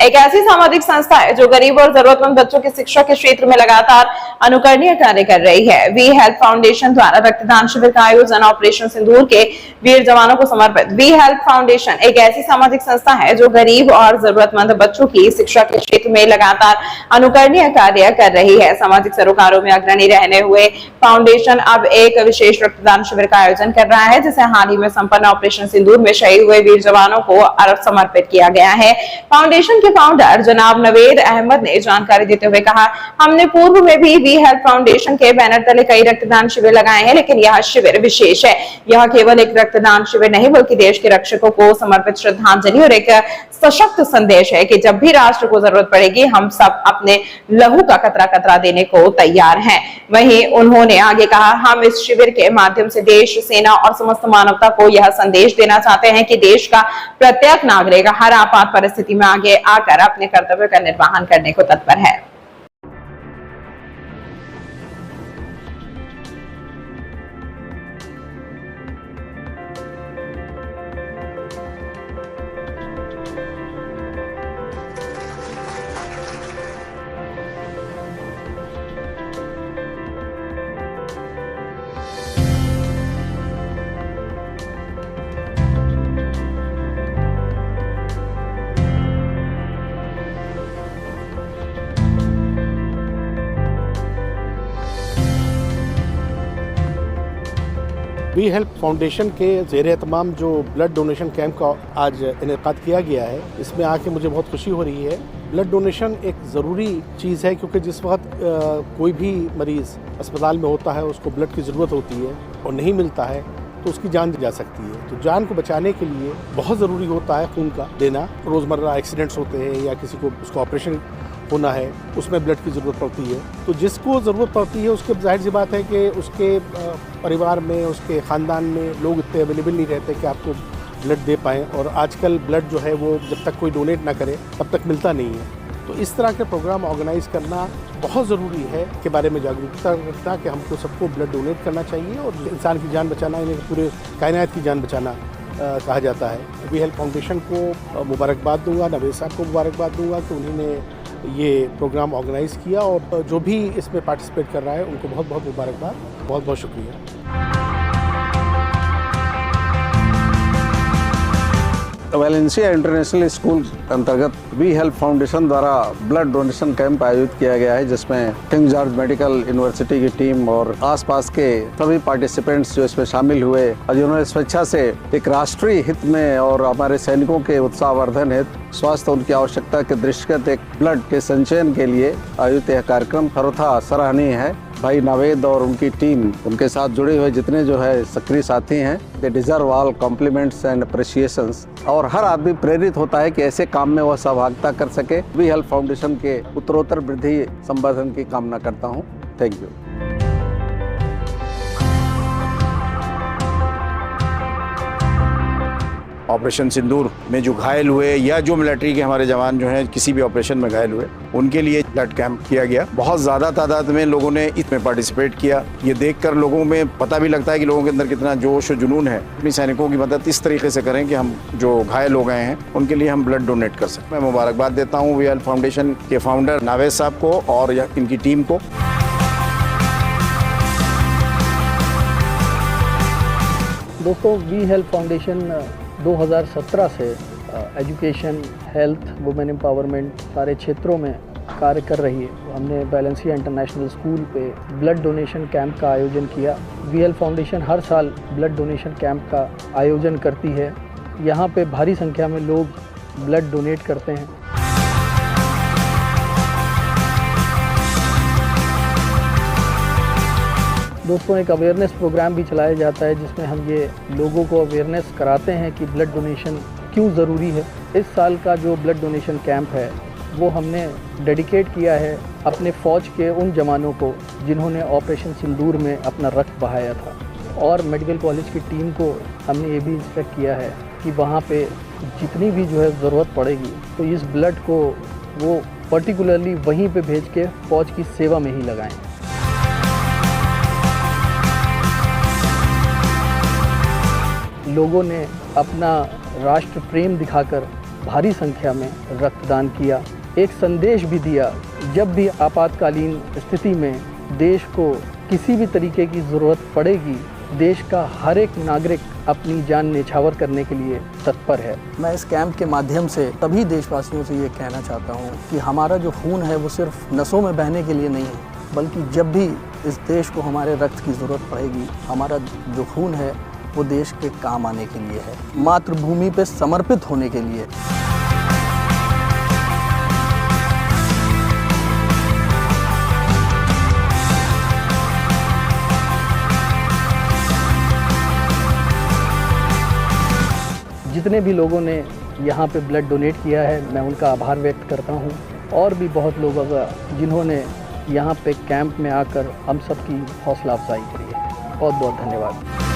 एक ऐसी सामाजिक संस्था है जो गरीब और जरूरतमंद बच्चों की शिक्षा के क्षेत्र में लगातार अनुकरणीय कार्य कर रही है। वी हेल्प फाउंडेशन द्वारा रक्तदान शिविर का आयोजन ऑपरेशन सिंदूर के वीर जवानों को समर्पित। वी हेल्प फाउंडेशन एक ऐसी सामाजिक संस्था है जो गरीब और जरूरतमंद बच्चों की शिक्षा के क्षेत्र में लगातार अनुकरणीय कार्य कर रही है। सामाजिक सरोकारों में अग्रणी रहने हुए फाउंडेशन अब एक विशेष रक्तदान शिविर का आयोजन कर रहा है, जिसे हाल ही में संपन्न ऑपरेशन सिंदूर में शहीद हुए वीर जवानों को समर्पित किया गया है। फाउंडेशन के फाउंडर जनाब नवेद अहमद ने जानकारी देते हुए कहा, हमने पूर्व में भी वी हेल्प फाउंडेशन के बैनर तले कई रक्तदान शिविर लगाए हैं, लेकिन यह शिविर विशेष है। यह केवल एक रक्तदान शिविर नहीं बल्कि देश के रक्षकों को समर्पित श्रद्धांजलि और एक सशक्त संदेश है कि जब भी राष्ट्र को जरूरत पड़ेगी हम सब अपने लहू का कतरा कतरा देने को तैयार हैं। वहीं उन्होंने आगे कहा, हम इस शिविर के माध्यम से देश, सेना और समस्त मानवता को यह संदेश देना चाहते हैं कि देश का प्रत्येक नागरिक हर आपात परिस्थिति में आगे आकर अपने कर्तव्य का निर्वहन करने को तत्पर है। वी हेल्प फाउंडेशन के ज़ेरे तमाम जो ब्लड डोनेशन कैंप का आज इनेकाद किया गया है, इसमें आके मुझे बहुत खुशी हो रही है। ब्लड डोनेशन एक ज़रूरी चीज़ है क्योंकि जिस वक्त कोई भी मरीज़ अस्पताल में होता है, उसको ब्लड की ज़रूरत होती है और नहीं मिलता है तो उसकी जान दी जा सकती है। तो जान को बचाने के लिए बहुत ज़रूरी होता है खून का देना। रोज़मर्रा एक्सीडेंट्स होते हैं या किसी को उसको ऑपरेशन होना है, उसमें ब्लड की ज़रूरत पड़ती है। तो जिसको ज़रूरत पड़ती है उसके जाहिर सी बात है कि उसके परिवार में, उसके ख़ानदान में लोग इतने अवेलेबल नहीं रहते कि आपको ब्लड दे पाएँ। और आजकल ब्लड जो है वो जब तक कोई डोनेट ना करे तब तक मिलता नहीं है। तो इस तरह के प्रोग्राम ऑर्गेनाइज़ करना बहुत ज़रूरी है के बारे में जागरूकता रखना कि हमको सबको ब्लड डोनेट करना चाहिए और इंसान की जान बचाना, इन्हें पूरे कायनात की जान बचाना कहा जाता है। वी हेल्प फाउंडेशन को मुबारकबाद दूंगा, नवेद साहब को मुबारकबाद दूंगा कि उन्होंने ये प्रोग्राम ऑर्गेनाइज़ किया और जो भी इसमें पार्टिसिपेट कर रहा है उनको बहुत बहुत मुबारकबाद, बहुत बहुत शुक्रिया। वैलेंसिया इंटरनेशनल स्कूल अंतर्गत वी हेल्प फाउंडेशन द्वारा ब्लड डोनेशन कैंप आयोजित किया गया है, जिसमें किंग जॉर्ज मेडिकल यूनिवर्सिटी की टीम और आसपास के सभी पार्टिसिपेंट्स जो इसमें शामिल हुए और जिन्होंने स्वेच्छा से एक राष्ट्रीय हित में और हमारे सैनिकों के उत्साहवर्धन हेतु स्वास्थ्य उनकी आवश्यकता के दृष्टिगत एक ब्लड के संचयन के लिए आयोजित यह कार्यक्रम सर्वथा सराहनीय है। भाई नवेद और उनकी टीम, उनके साथ जुड़े हुए जितने जो है सक्रिय साथी हैं, they deserve all compliments and appreciations. और हर आदमी प्रेरित होता है कि ऐसे काम में वह सहभागिता कर सके। वी हेल्प फाउंडेशन के उत्तरोत्तर वृद्धि संवर्धन की कामना करता हूँ। Thank you. ऑपरेशन सिंदूर में जो घायल हुए या जो मिलिट्री के हमारे जवान जो हैं किसी भी ऑपरेशन में घायल हुए, उनके लिए ब्लड कैंप किया गया। बहुत ज़्यादा तादाद में लोगों ने इसमें पार्टिसिपेट किया। ये देखकर लोगों में पता भी लगता है कि लोगों के अंदर कितना जोश और जुनून है। अपनी सैनिकों की मदद इस तरीके से करें कि हम जो घायल हो गए हैं उनके लिए हम ब्लड डोनेट कर सकें। मैं मुबारकबाद देता हूँ वी हेल्प फाउंडेशन के फाउंडर नवेद साहब को और इनकी टीम को। दोस्तों, वी हेल्प फाउंडेशन 2017 से एजुकेशन, हेल्थ, वुमेन एम्पावरमेंट सारे क्षेत्रों में कार्य कर रही है। हमने वैलेंसिया इंटरनेशनल स्कूल पे ब्लड डोनेशन कैंप का आयोजन किया। वी हेल्प फाउंडेशन हर साल ब्लड डोनेशन कैंप का आयोजन करती है। यहाँ पे भारी संख्या में लोग ब्लड डोनेट करते हैं। दोस्तों, एक अवेयरनेस प्रोग्राम भी चलाया जाता है जिसमें हम ये लोगों को अवेयरनेस कराते हैं कि ब्लड डोनेशन क्यों ज़रूरी है। इस साल का जो ब्लड डोनेशन कैंप है वो हमने डेडिकेट किया है अपने फ़ौज के उन जवानों को जिन्होंने ऑपरेशन सिंदूर में अपना रक्त बहाया था। और मेडिकल कॉलेज की टीम को हमने ये भी इंस्ट्रक्ट किया है कि वहाँ पे जितनी भी जो है ज़रूरत पड़ेगी तो इस ब्लड को वो पर्टिकुलरली वहीं पे भेज के फ़ौज की सेवा में ही लगाएं। लोगों ने अपना राष्ट्र प्रेम दिखाकर भारी संख्या में रक्तदान किया। एक संदेश भी दिया, जब भी आपातकालीन स्थिति में देश को किसी भी तरीके की ज़रूरत पड़ेगी, देश का हर एक नागरिक अपनी जान न्यौछावर करने के लिए तत्पर है। मैं इस कैंप के माध्यम से सभी देशवासियों से ये कहना चाहता हूँ कि हमारा जो खून है वो सिर्फ नसों में बहने के लिए नहीं है, बल्कि जब भी इस देश को हमारे रक्त की ज़रूरत पड़ेगी, हमारा जो खून है वो देश के काम आने के लिए है, मातृभूमि पे समर्पित होने के लिए। जितने भी लोगों ने यहाँ पे ब्लड डोनेट किया है, मैं उनका आभार व्यक्त करता हूँ। और भी बहुत लोग जिन्होंने यहाँ पे कैंप में आकर हम सब की हौसला अफजाई करी है, बहुत बहुत धन्यवाद।